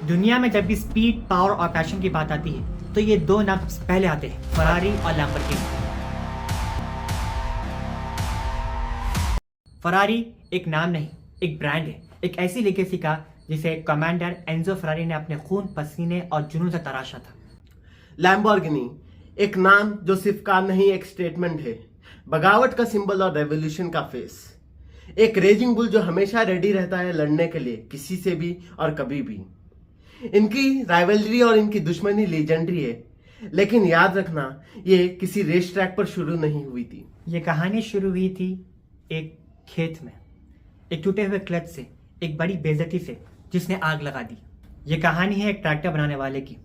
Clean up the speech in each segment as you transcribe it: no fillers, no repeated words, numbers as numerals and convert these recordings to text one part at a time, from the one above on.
दुनिया में जब भी स्पीड, पावर और पैशन की बात आती है तो ये दो नाम सबसे पहले आते हैं, फरारी और लैम्बोर्गिनी। फरारी एक नाम नहीं, एक ब्रांड है, एक ऐसी लेगेसी का जिसे कमांडर एंजो फरारी ने अपने खून, पसीने और जुनून से तराशा था। लैम्बोर्गिनी एक नाम जो सिर्फ कार नहीं, एक स्टेटमेंट है, बगावत का सिंबल और रेवोल्यूशन का फेस। एक रेजिंग बुल जो हमेशा रेडी रहता है लड़ने के लिए, किसी से भी और कभी भी। इनकी राइवलरी और इनकी दुश्मनी लीजेंडरी है, लेकिन याद रखना ये किसी रेस ट्रैक पर शुरू नहीं हुई थी। ये कहानी शुरू हुई थी एक खेत में, एक टूटे हुए क्लच से, एक बड़ी बेइज्जती से जिसने आग लगा दी। ये कहानी है एक ट्रैक्टर बनाने वाले की,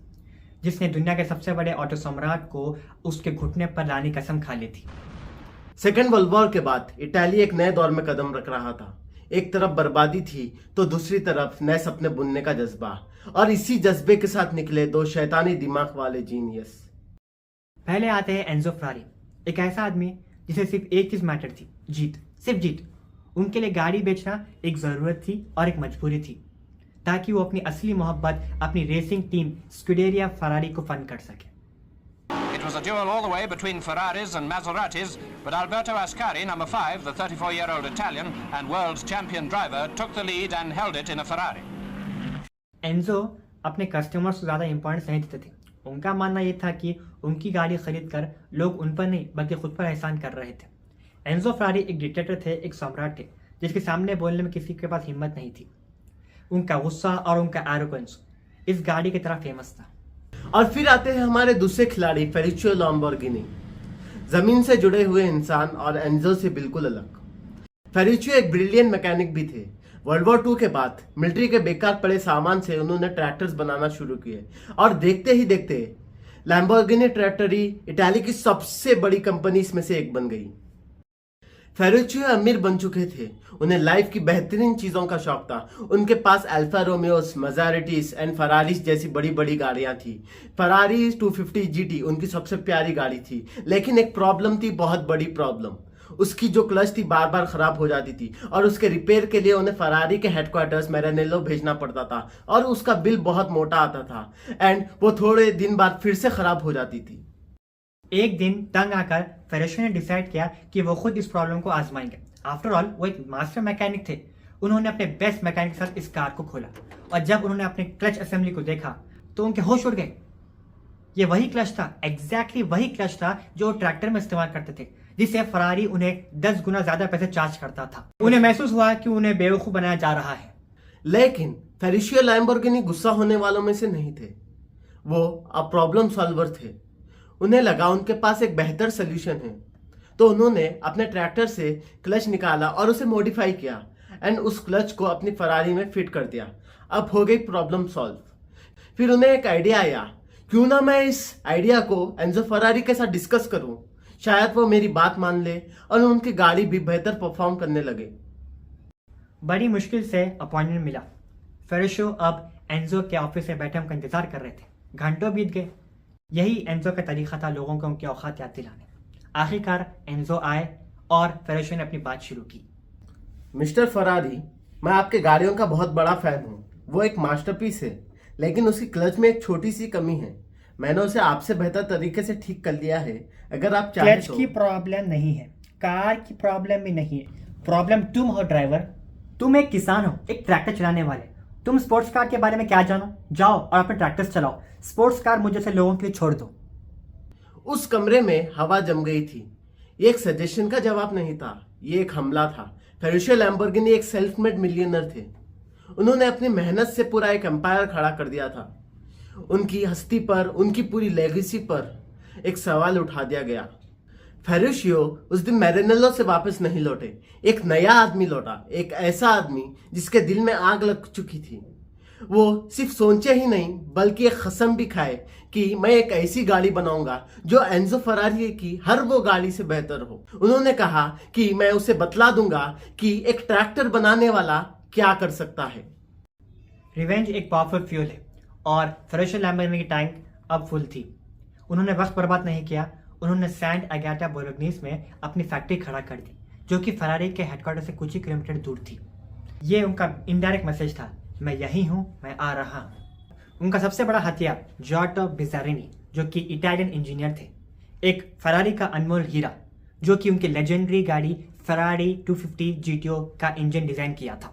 जिसने दुनिया के सबसे बड़े ऑटो सम्राट को उसके घुटने पर लाने की कसम खा ली थी। सेकेंड वर्ल्ड वॉर के बाद इटाली एक नए दौर में कदम रख रहा था। एक तरफ बर्बादी थी तो दूसरी तरफ नए सपने बुनने का जज्बा, और इसी जज्बे के साथ निकले दो शैतानी दिमाग वाले जीनियस। पहले आते हैं एंजो फरारी, एक ऐसा आदमी जिसे सिर्फ एक चीज मैटर थी, जीत, सिर्फ जीत। उनके लिए गाड़ी बेचना एक जरूरत थी और एक मजबूरी थी, ताकि वो अपनी असली मोहब्बत, अपनी रेसिंग टीम स्क्यूडेरिया फरारी को फंड कर सके। It was a duel all the way between Ferraris and Maseratis, but Alberto Ascari, number 5, the 34-year-old Italian and world's champion driver, took the lead and held it in a Ferrari. Enzo अपने customers को ज़्यादा importance नहीं देते थे। उनका मानना ये था कि उनकी गाड़ी खरीद कर लोग उन पर नहीं बल्कि खुद पर एहसान कर रहे थे। एंजो फरारी एक डिक्टेटर थे, एक सम्राट थे, जिसके सामने बोलने में किसी के पास हिम्मत नहीं थी। उनका गुस्सा और उनका एरोगेंस इस गाड़ी की तरह फेमस था। और फिर आते हैं हमारे दूसरे खिलाड़ी फेरुचियो लैम्बोर्गिनी, जमीन से जुड़े हुए इंसान और एंजो से बिल्कुल अलग। फेरुचियो एक ब्रिलियंट मैकेनिक भी थे। वर्ल्ड वॉर 2 के बाद मिलिट्री के बेकार पड़े सामान से उन्होंने ट्रैक्टर्स बनाना शुरू किए, और देखते ही देखते लैम्बोर्गिनी ट्रैक्टरी इटाली की सबसे बड़ी कंपनीज में से एक बन गई। फेरुचियो अमीर बन चुके थे, उन्हें लाइफ की बेहतरीन चीजों का शौक था। उनके पास अल्फा रोमियोस, मजारिटीज एंड फरारीज जैसी बड़ी बड़ी गाड़ियां थी। फरारी 250 जीटी उनकी सबसे प्यारी गाड़ी थी, लेकिन एक प्रॉब्लम थी, बहुत बड़ी प्रॉब्लम। उसकी जो क्लच थी बार बार खराब हो जाती थी, और उसके रिपेयर के लिए उन्हें फरारी के हेडक्वार्टर्स मैरानेल्लो भेजना पड़ता था, और उसका बिल बहुत मोटा आता था, एंड वो थोड़े दिन बाद फिर से खराब हो जाती थी। एक दिन तंग आकर फेरुचियो ने डिसाइड किया कि वो खुद इस प्रॉब्लम को आजमाएंगे। आफ्टर ऑल वो एक मास्टर मैकेनिक थे। उन्होंने अपने बेस्ट मैकेनिक के साथ इस कार को खोला, और जब उन्होंने अपने क्लच असेंबली को देखा तो उनके होश उड़ गए। ये वही क्लच था, एग्जैक्टली वही क्लच था जो ट्रैक्टर में इस्तेमाल करते थे, जिससे फरारी उन्हें 10 गुना ज्यादा पैसे चार्ज करता था। उन्हें महसूस हुआ कि उन्हें बेवकूफ बनाया जा रहा है। लेकिन फेरुचियो लैम्बोर्गिनी गुस्सा होने वालों में से नहीं थे। वो अब प्रॉब्लम सॉल्वर थे। उन्हें लगा उनके पास एक बेहतर सोल्यूशन है, तो उन्होंने अपने ट्रैक्टर से क्लच निकाला और उसे मॉडिफाई किया, एंड उस क्लच को अपनी फरारी में फिट कर दिया। अब हो गई प्रॉब्लम सॉल्व। फिर उन्हें एक आइडिया आया, क्यों ना मैं इस आइडिया को एंजो फरारी के साथ डिस्कस करूं, शायद वो मेरी बात मान ले और उनकी गाड़ी भी बेहतर परफॉर्म करने लगे। बड़ी मुश्किल से अपॉइंटमेंट मिला। फेरुचियो अब एंजो के ऑफिस में बैठे उनका इंतजार कर रहे थे। घंटों बीत गए। यही एंजो का तरीका था लोगों को उनकी औकात याद दिलाने। आखिरकार एंजो आए और फेरुचियो ने अपनी बात शुरू की। मिस्टर फरारी, मैं आपके गाड़ियों का बहुत बड़ा फैन हूँ। वो एक मास्टरपीस है, लेकिन उसकी क्लच में एक छोटी सी कमी है। मैंने उसे आपसे बेहतर तरीके से ठीक कर लिया है, अगर आप चाहें क्लच तो। की प्रॉब्लम नहीं है, कार की प्रॉब्लम भी नहीं है। प्रॉब्लम तुम हो ड्राइवर। तुम एक किसान हो, एक ट्रैक्टर चलाने वाले। तुम स्पोर्ट्स कार के बारे में क्या जानो? जाओ और अपने ट्रैक्टर्स चलाओ। स्पोर्ट्स कार मुझे जैसे लोगों के लिए छोड़ दो। उस कमरे में हवा जम गई थी। ये एक सजेशन का जवाब नहीं था, ये एक हमला था। फेरुचियो लैम्बोर्गिनी एक सेल्फ मेड मिलियनर थे। उन्होंने अपनी मेहनत से पूरा एक एम्पायर खड़ा कर दिया था। उनकी हस्ती पर, उनकी पूरी लेगेसी पर एक सवाल उठा दिया गया। फेरुचियो उस दिन मैरानेल्लो से वापस नहीं लौटे। एक नया आदमी लौटा, एक ऐसा आदमी जिसके दिल में आग लग चुकी थी। वो सिर्फ सोचे ही नहीं बल्कि एक कसम भी खाए कि मैं एक ऐसी गाड़ी बनाऊंगा जो एंजो फरारी की हर वो गाड़ी से बेहतर हो। उन्होंने कहा कि मैं उसे बतला दूंगा कि एक ट्रैक्टर बनाने वाला क्या कर सकता है। रिवेंज एक पावरफुल फ्यूल है, और फेरुचियो लैम्बोर्गिनी की टैंक अब फुल थी। उन्होंने वक्त बर्बाद नहीं किया। उन्होंने सैंट अगाटा बोलोग्नीस में अपनी फैक्ट्री खड़ा कर दी, जो कि फरारी के हेडक्वार्टर से कुछ ही किलोमीटर दूर थी। ये उनका इनडायरेक्ट मैसेज था, मैं यही हूं, मैं आ रहा हूं। उनका सबसे बड़ा हथियार जॉर्डो बिज़ारिनी, जो कि इटालियन इंजीनियर थे, एक फरारी का अनमोल हीरा, जो कि उनकी लेजेंडरी गाड़ी फरारी 250 GTO का इंजन डिजाइन किया था।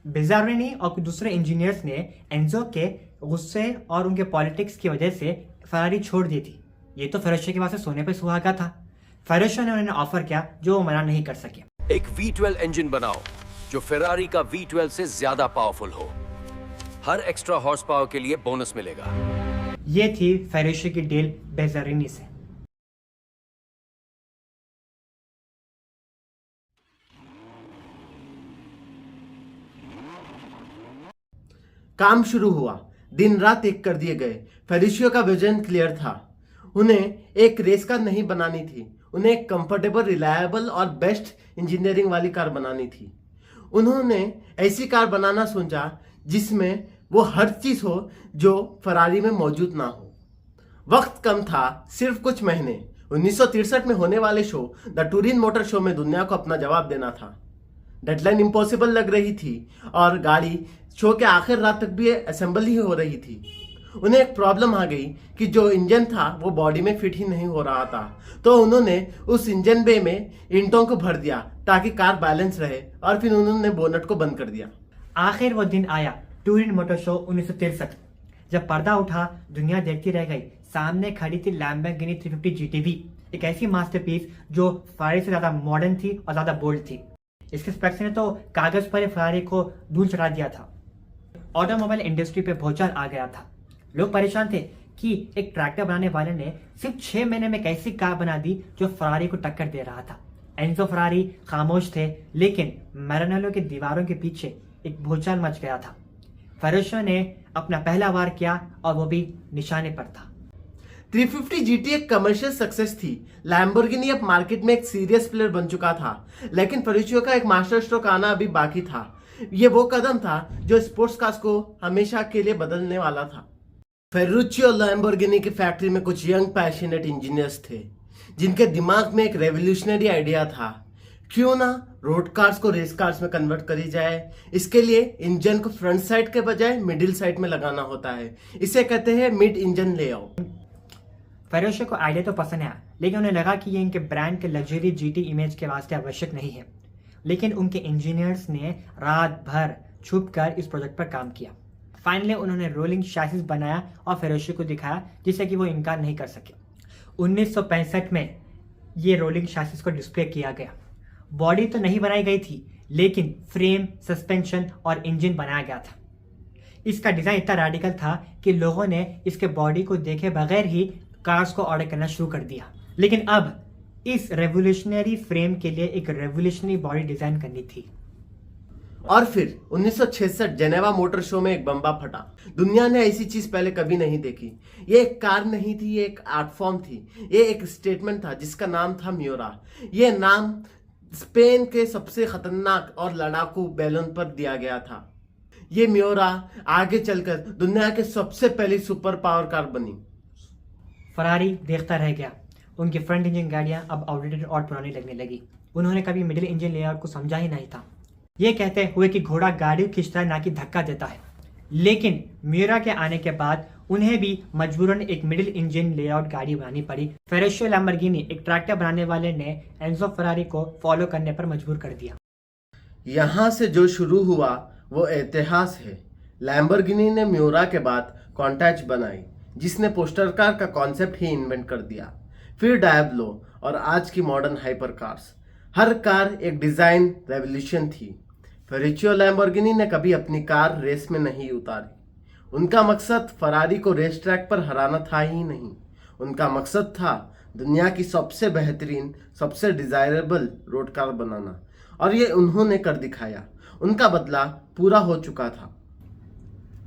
बिज़ारिनी और कुछ दूसरे इंजीनियर्स ने एंजो के गुस्से और उनके पॉलिटिक्स की वजह से फरारी छोड़ दी थी। ये तो फेरुच्चो के पास से सोने पे सुहागा था। फेरुच्चो ने उन्हें ऑफर किया जो वो मना नहीं कर सके। एक V12 इंजन बनाओ जो फेरारी का V12 से ज्यादा पावरफुल हो। हर एक्स्ट्रा हॉर्स पावर के लिए बोनस मिलेगा। ये थी फेरुच्चो की डील बिज़ारिनी से। काम शुरू हुआ, दिन रात एक कर दिए गए। फेरुच्चो का विजन क्लियर था। उन्हें एक रेस कार नहीं बनानी थी, उन्हें एक कंफर्टेबल, रिलायबल और बेस्ट इंजीनियरिंग वाली कार बनानी थी। उन्होंने ऐसी कार बनाना सोचा जिसमें वो हर चीज हो जो फरारी में मौजूद ना हो। वक्त कम था, सिर्फ कुछ महीने। 1963 में होने वाले show the Turin motor show में दुनिया को अपना जवाब देना था। डेडलाइन इम्पॉसिबल लग रही थी और गाड़ी शो के आखिर रात तक भी असेंबल ही हो रही थी। उन्हें एक प्रॉब्लम आ गई कि जो इंजन था वो बॉडी में फिट ही नहीं हो रहा था, तो उन्होंने उस इंजन बे में ईंटों को भर दिया ताकि कार बैलेंस रहे और फिर उन्होंने बोनट को बंद कर दिया। आखिर वो दिन आया, टूरिन मोटर शो 1963, जब पर्दा उठा, दुनिया देखती रह गई। सामने खड़ी थी लैम्बोर्गिनी 350 GTV, एक ऐसी मास्टरपीस जो फरारी से ज्यादा मॉडर्न थी और ज्यादा बोल्ड थी। इसके स्पेक्स ने तो कागज पर फरारी को धूल चढ़ा दिया था। ऑटोमोबाइल इंडस्ट्री पे भूचाल आ गया था। लोग परेशान थे कि एक ट्रैक्टर बनाने वाले ने सिर्फ 6 महीने में कैसी कार बना दी जो फरारी को टक्कर दे रहा था। एंजो फरारी खामोश थे, लेकिन मैरानेलो की दीवारों के पीछे एक भूचाल मच गया था। फेरुच्चो ने अपना पहला वार किया और वो भी निशाने पर था। 350 GT एक कमर्शियल सक्सेस थी। लैम्बोर्गिनी अब मार्केट में एक सीरियस प्लेयर बन चुका था, लेकिन फेरुच्चो का एक मास्टर स्ट्रोक आना अभी बाकी था। ये वो कदम था जो स्पोर्ट्स कार्स को हमेशा के लिए बदलने वाला था। फेरुच्चो लैम्बोर्गिनी की फैक्ट्री में कुछ यंग पैशनेट इंजीनियर्स थे जिनके दिमाग में एक रेवोल्यूशनरी आइडिया था। क्यों ना रोड कार्स को रेस कार्स में कन्वर्ट करी जाए। इसके लिए इंजन को फ्रंट साइड के बजाय मिडिल साइड में लगाना होता है। इसे कहते हैं मिड इंजन लेआउट। फेरुच्चो को आइडिया तो पसंद आया, लेकिन उन्हें लगा कि ये इनके ब्रांड के लग्जरी GT इमेज के वास्ते आवश्यक नहीं है। लेकिन उनके इंजीनियर्स ने रात भर छुप कर इस प्रोजेक्ट पर काम किया। फाइनली उन्होंने रोलिंग शैसिस बनाया और फेरुच्चो को दिखाया, जिससे कि वो इनकार नहीं कर सके। 1965 में ये रोलिंग शैसिस को डिस्प्ले किया गया। बॉडी तो नहीं बनाई गई थी, लेकिन फ्रेम, सस्पेंशन और इंजन बनाया गया था। इसका डिजाइन इतना रेडिकल था कि लोगों ने इसके बॉडी को देखे बगैर ही कार्स को ऑर्डर करना शुरू कर दिया। लेकिन अब इस रेवोल्यूशनरी फ्रेम के लिए एक रेवोल्यूशनरी बॉडी डिजाइन करनी थी। और फिर 1966 जेनेवा मोटर शो में एक बम्बा फटा। दुनिया ने ऐसी चीज पहले कभी नहीं देखी। ये एक कार नहीं थी, ये एक आर्ट फॉर्म थी। ये एक स्टेटमेंट था जिसका नाम था म्योरा। ये नाम स्पेन के सबसे खतरनाक और लड़ाकू बैलून पर दिया गया था। ये म्योरा आगे चलकर दुनिया के सबसे पहली सुपर पावर कार बनी। फरारी देखता रह गया। उनकी फ्रंट इंजन गाड़ियां अब आउटडेटेड और पुरानी लगने लगी। उन्होंने कभी मिडिल इंजन लेआउट को समझा ही नहीं था। ये कहते हुए कि घोड़ा गाड़ी खींचता है, ना कि धक्का देता है। लेकिन म्यूरा के आने के बाद उन्हें भी मजबूरन एक मिडिल इंजन लेआउट गाड़ी बनानी पड़ी। फेरुच्चो लैम्बोर्गिनी एक ट्रैक्टर बनाने वाले ने एंजो फरारी को फॉलो करने पर मजबूर कर दिया। यहाँ से जो शुरू हुआ वो इतिहास है। लैम्बोर्गिनी ने म्यूरा के बाद कॉन्टैच बनाई, जिसने पोस्टर कार का कॉन्सेप्ट ही इन्वेंट कर दिया। फिर डायब्लो और आज की मॉडर्न हाइपर कार्स। हर कार एक डिजाइन रेवोल्यूशन थी। फेरुच्चो लैम्बोर्गिनी ने कभी अपनी कार रेस में नहीं उतारी। उनका मकसद फरारी को रेस ट्रैक पर हराना था ही नहीं। उनका मकसद था दुनिया की सबसे बेहतरीन, सबसे डिजायरेबल रोड कार बनाना, और ये उन्होंने कर दिखाया। उनका बदला पूरा हो चुका था।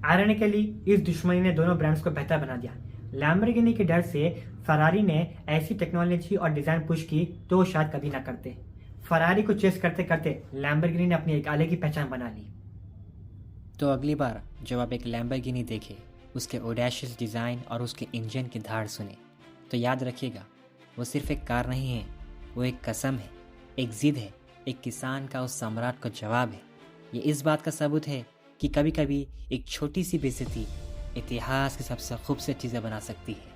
आयरनिकली इस दुश्मनी ने दोनों ब्रांड्स को बेहतर बना दिया। लैम्बोर्गिनी के डर से फरारी ने ऐसी टेक्नोलॉजी और डिजाइन पुश की तो वो शायद कभी ना करते। फरारी को चेस करते करते लैम्बोर्गिनी ने अपनी एक अलग ही पहचान बना ली। तो अगली बार जब आप एक लैम्बोर्गिनी देखें, उसके ऑडेशियस डिज़ाइन और उसके इंजन की धाड़ सुने, तो याद रखिएगा वो सिर्फ एक कार नहीं है, वो एक कसम है, एक जिद है, एक किसान का उस सम्राट का जवाब है। ये इस बात का सबूत है कि कभी कभी एक छोटी सी बेइज्जती इतिहास की सबसे खूबसूरत चीज़ें बना सकती है।